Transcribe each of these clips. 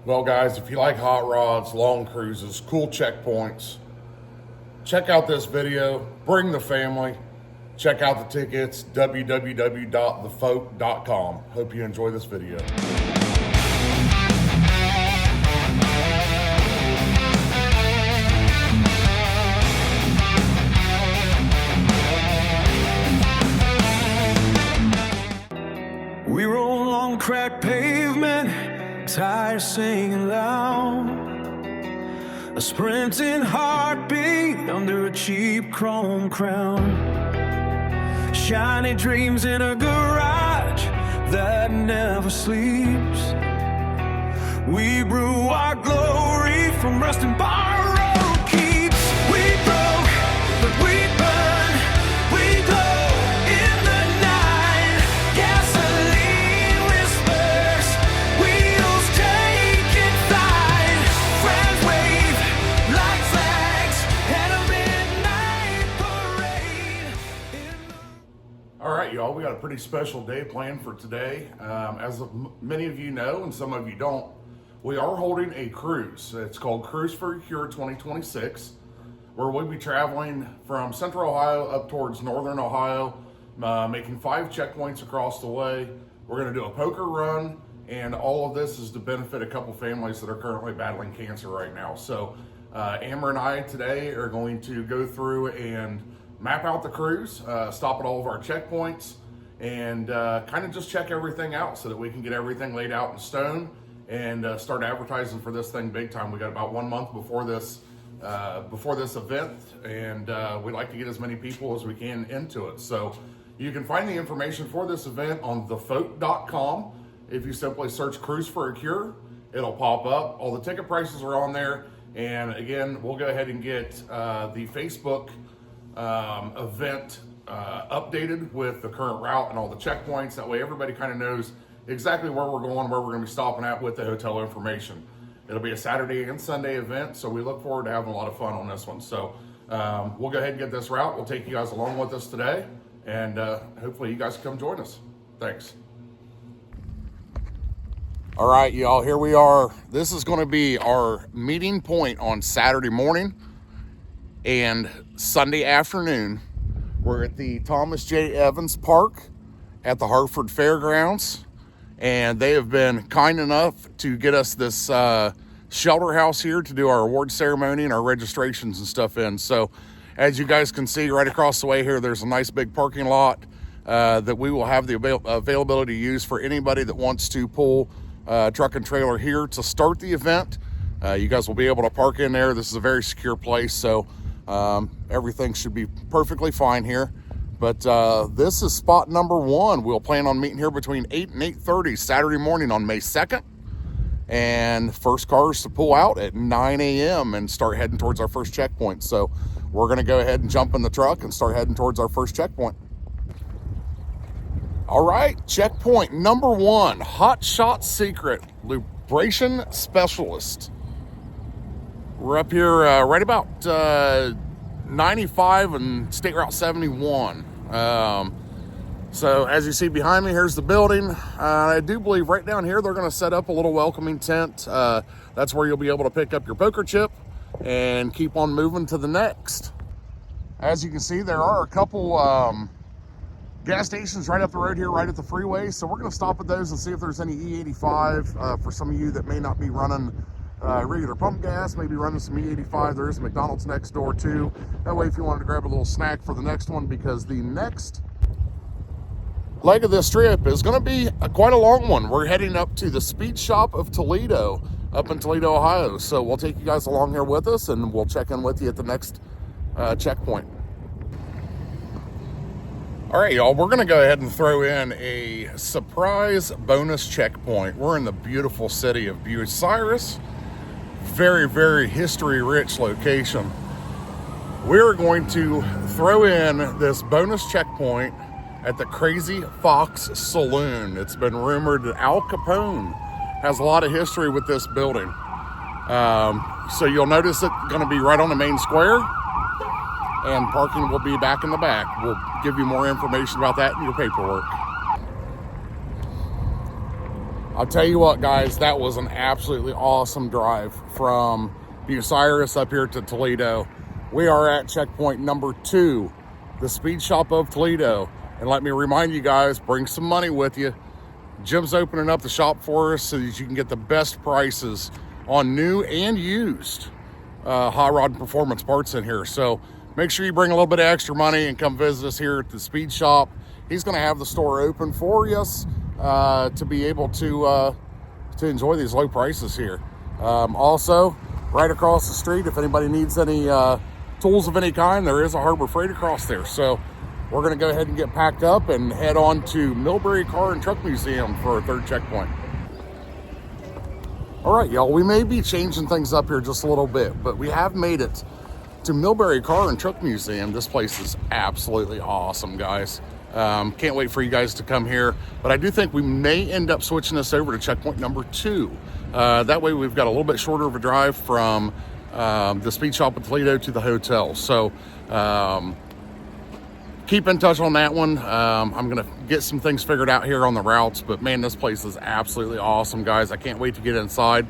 Well, guys, if you like hot rods, long cruises, cool checkpoints, check out this video. Bring the family. Check out the tickets, www.thefolk.com. Hope you enjoy this video. We roll on cracked pavement, tires singing loud, a sprinting heartbeat under a cheap chrome crown. Shiny dreams in a garage that never sleeps. We brew our glory from rusting borrowed keeps. We broke, but we burn. We glow in the night. Gasoline whispers, wheels taking flight. Friends wave like flags at a midnight parade. All right, y'all, we got a pretty special day planned for today. As many of you know, and some of you don't, we are holding a cruise. It's called Cruise for a Cure 2026, where we'll be traveling from Central Ohio up towards Northern Ohio, making 5 checkpoints across the way. We're going to do a poker run, and all of this is to benefit a couple families that are currently battling cancer right now. So Amber and I today are going to go through and map out the cruise, stop at all of our checkpoints, and kind of just check everything out so that we can get everything laid out in stone and start advertising for this thing big time. We got about 1 month before this event, and we'd like to get as many people as we can into it. So you can find the information for this event on thefolk.com. If you simply search Cruise for a Cure, it'll pop up. All the ticket prices are on there, and again, we'll go ahead and get the Facebook event updated with the current route and all the checkpoints. That way everybody kind of knows exactly where we're going, where we're going to be stopping at with the hotel information. It'll be a Saturday and Sunday event, so we look forward to having a lot of fun on this one. So we'll go ahead and get this route. We'll take you guys along with us today, and hopefully you guys come join us. Thanks. All right, y'all, here we are. This is going to be our meeting point on Saturday morning and Sunday afternoon. We're at the Thomas J. Evans Park at the Hartford Fairgrounds, and they have been kind enough to get us this shelter house here to do our award ceremony and our registrations and stuff in. So as you guys can see right across the way here, there's a nice big parking lot that we will have the availability to use for anybody that wants to pull truck and trailer here to start the event. You guys will be able to park in there. This is a very secure place, so everything should be perfectly fine here. But this is spot number 1. We'll plan on meeting here between 8 and 8:30 Saturday morning on May 2nd. And first cars to pull out at 9 a.m. and start heading towards our first checkpoint. So we're going to go ahead and jump in the truck and start heading towards our first checkpoint. All right, checkpoint number 1, Hot Shot Secret, Lubrication Specialist. We're up here right about 95 and State Route 71. So as you see behind me, here's the building. I do believe right down here they're going to set up a little welcoming tent. That's where you'll be able to pick up your poker chip and keep on moving to the next. As you can see, there are a couple gas stations right up the road here, right at the freeway. So we're going to stop at those and see if there's any E85 for some of you that may not be running regular pump gas, maybe running some E85. There is a McDonald's next door too. That way if you wanted to grab a little snack for the next one, because the next leg of this trip is going to be quite a long one. We're heading up to the Speed Shop of Toledo up in Toledo, Ohio. So we'll take you guys along here with us, and we'll check in with you at the next checkpoint. All right, y'all, we're going to go ahead and throw in a surprise bonus checkpoint. We're in the beautiful city of Bucyrus. Very, very history-rich location. We're going to throw in this bonus checkpoint at the Crazy Fox Saloon. It's been rumored that Al Capone has a lot of history with this building. So you'll notice it's going to be right on the main square, and parking will be back in the back. We'll give you more information about that in your paperwork. I'll tell you what, guys, that was an absolutely awesome drive from Bucyrus up here to Toledo. We are at checkpoint number 2, the Speed Shop of Toledo. And let me remind you guys, bring some money with you. Jim's opening up the shop for us so that you can get the best prices on new and used hot rod and performance parts in here. So make sure you bring a little bit of extra money and come visit us here at the Speed Shop. He's going to have the store open for us to be able to enjoy these low prices here. Also, right across the street, if anybody needs any tools of any kind, there is a Harbor Freight across there. So we're going to go ahead and get packed up and head on to Millbury Car and Truck Museum for our 3rd checkpoint. All right, y'all, we may be changing things up here just a little bit, but we have made it to Millbury Car and Truck Museum. This place is absolutely awesome, guys. Can't wait for you guys to come here, but I do think we may end up switching this over to checkpoint number 2. That way we've got a little bit shorter of a drive from the Speed Shop in Toledo to the hotel. So keep in touch on that one. I'm gonna get some things figured out here on the routes, but man, this place is absolutely awesome, guys. I can't wait to get inside.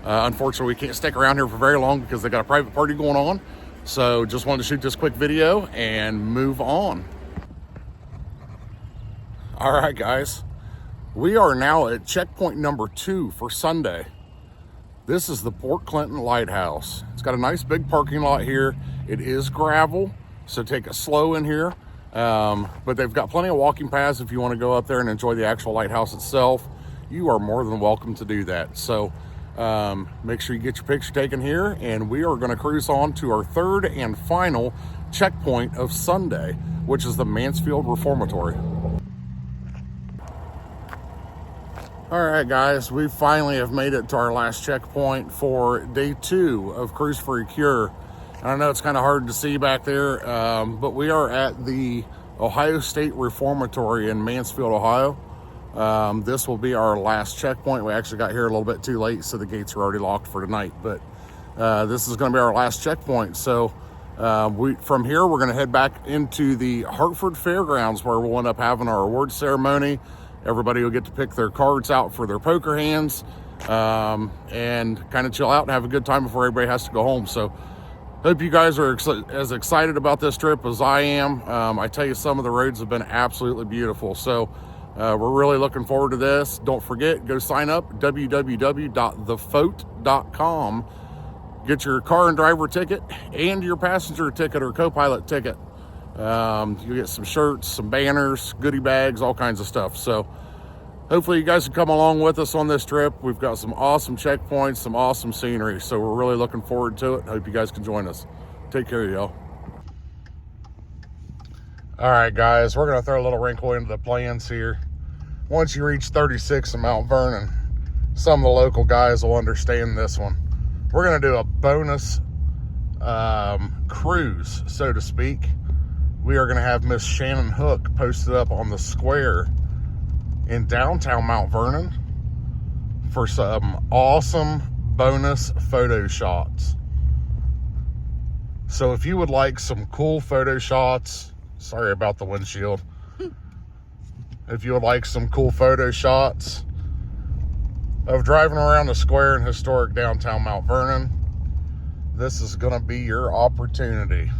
Unfortunately, we can't stick around here for very long because they got a private party going on. So just wanted to shoot this quick video and move on. All right, guys, we are now at checkpoint number 2 for Sunday. This is the Port Clinton Lighthouse. It's got a nice big parking lot here. It is gravel, so take it slow in here. But they've got plenty of walking paths if you want to go up there and enjoy the actual lighthouse itself. You are more than welcome to do that. So make sure you get your picture taken here, and we are going to cruise on to our 3rd and final checkpoint of Sunday, which is the Mansfield Reformatory. All right, guys, we finally have made it to our last checkpoint for day 2 of Cruise for a Cure. And I know it's kind of hard to see back there, but we are at the Ohio State Reformatory in Mansfield, Ohio. This will be our last checkpoint. We actually got here a little bit too late, so the gates are already locked for tonight. But this is going to be our last checkpoint. So from here, we're going to head back into the Hartford Fairgrounds, where we'll end up having our award ceremony. Everybody will get to pick their cards out for their poker hands and kind of chill out and have a good time before everybody has to go home. So hope you guys are as excited about this trip as I am. I tell you, some of the roads have been absolutely beautiful. So we're really looking forward to this. Don't forget, go sign up, www.thefoat.com. Get your car and driver ticket and your passenger ticket or co-pilot ticket. You get some shirts, some banners, goodie bags, all kinds of stuff. So hopefully you guys can come along with us on this trip. We've got some awesome checkpoints, some awesome scenery. So we're really looking forward to it. Hope you guys can join us. Take care, y'all. All right, guys, we're going to throw a little wrinkle into the plans here. Once you reach 36 in Mount Vernon, some of the local guys will understand this one. We're going to do a bonus cruise, so to speak. We are going to have Miss Shannon Hook posted up on the square in downtown Mount Vernon for some awesome bonus photo shots. So if you would like some cool photo shots, sorry about the windshield. If you would like some cool photo shots of driving around the square in historic downtown Mount Vernon, this is going to be your opportunity.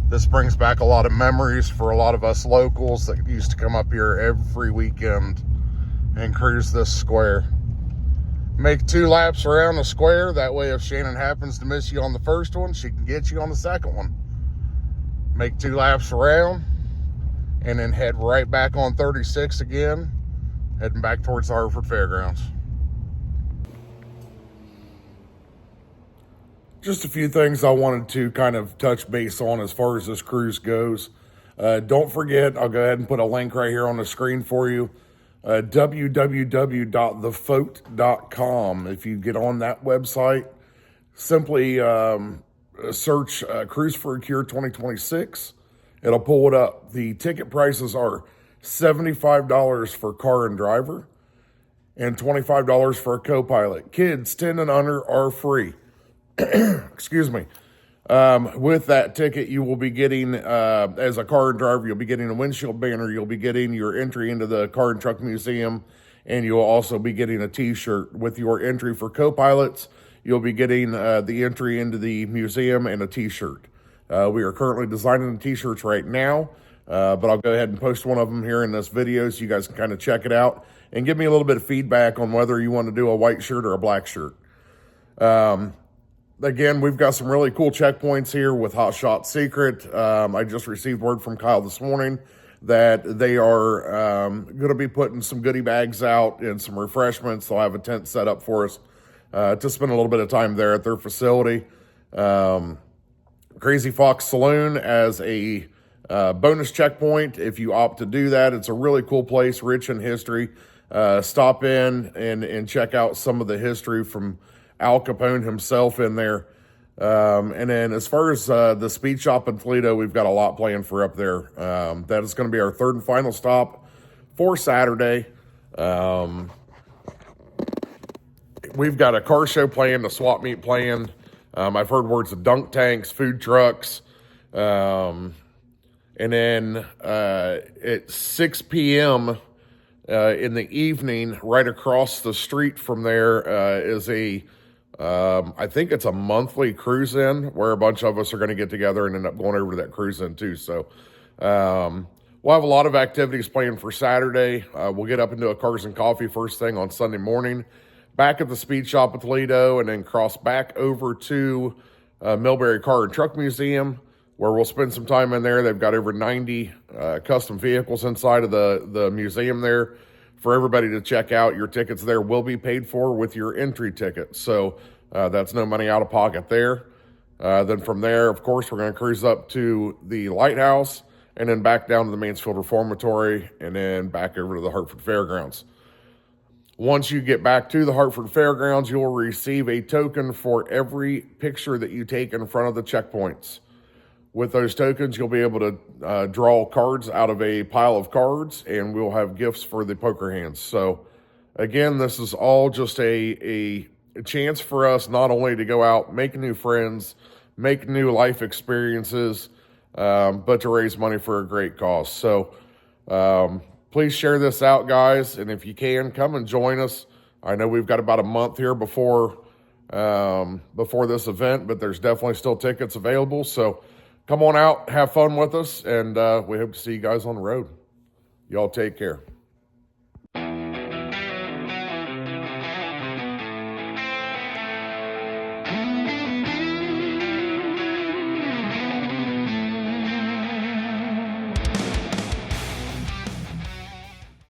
This brings back a lot of memories for a lot of us locals that used to come up here every weekend and cruise this square. Make 2 laps around the square. That way, if Shannon happens to miss you on the first one, she can get you on the second one. Make 2 laps around and then head right back on 36 again, heading back towards the Hartford Fairgrounds. Just a few things I wanted to kind of touch base on as far as this cruise goes. Don't forget, I'll go ahead and put a link right here on the screen for you. www.thefoat.com. If you get on that website, simply search Cruise for a Cure 2026. It'll pull it up. The ticket prices are $75 for car and driver and $25 for a co-pilot. Kids 10 and under are free. Excuse me. With that ticket, you will be getting, as a car and driver, you'll be getting a windshield banner. You'll be getting your entry into the Car and Truck Museum and you'll also be getting a t-shirt with your entry for co-pilots. You'll be getting the entry into the museum and a t-shirt. We are currently designing the t-shirts right now, but I'll go ahead and post one of them here in this video so you guys can kind of check it out and give me a little bit of feedback on whether you want to do a white shirt or a black shirt. Again, we've got some really cool checkpoints here with Hot Shot Secret. I just received word from Kyle this morning that they are going to be putting some goodie bags out and some refreshments. They'll have a tent set up for us to spend a little bit of time there at their facility. Crazy Fox Saloon as a bonus checkpoint. If you opt to do that, it's a really cool place, rich in history. Stop in and check out some of the history from Al Capone himself in there. And then as far as the speed shop in Toledo, we've got a lot planned for up there. That is going to be our third and final stop for Saturday. We've got a car show planned, a swap meet planned. I've heard words of dunk tanks, food trucks. And then at 6 p.m. In the evening, right across the street from there is I think it's a monthly cruise-in where a bunch of us are going to get together and end up going over to that cruise-in too. So we'll have a lot of activities planned for Saturday. We'll get up into a Cars and Coffee first thing on Sunday morning, back at the Speed Shop at Toledo, and then cross back over to Millbury Car and Truck Museum, where we'll spend some time in there. They've got over 90 custom vehicles inside of the museum there for everybody to check out. Your tickets there will be paid for with your entry ticket. So that's no money out of pocket there. Then from there, of course, we're going to cruise up to the lighthouse and then back down to the Mansfield Reformatory and then back over to the Hartford Fairgrounds. Once you get back to the Hartford Fairgrounds, you'll receive a token for every picture that you take in front of the checkpoints. With those tokens, you'll be able to draw cards out of a pile of cards, and we'll have gifts for the poker hands. So, again, this is all just a chance for us not only to go out, make new friends, make new life experiences, but to raise money for a great cause. So, please share this out, guys, and if you can, come and join us. I know we've got about a month here before this event, but there's definitely still tickets available. So, come on out, have fun with us, and we hope to see you guys on the road. Y'all take care.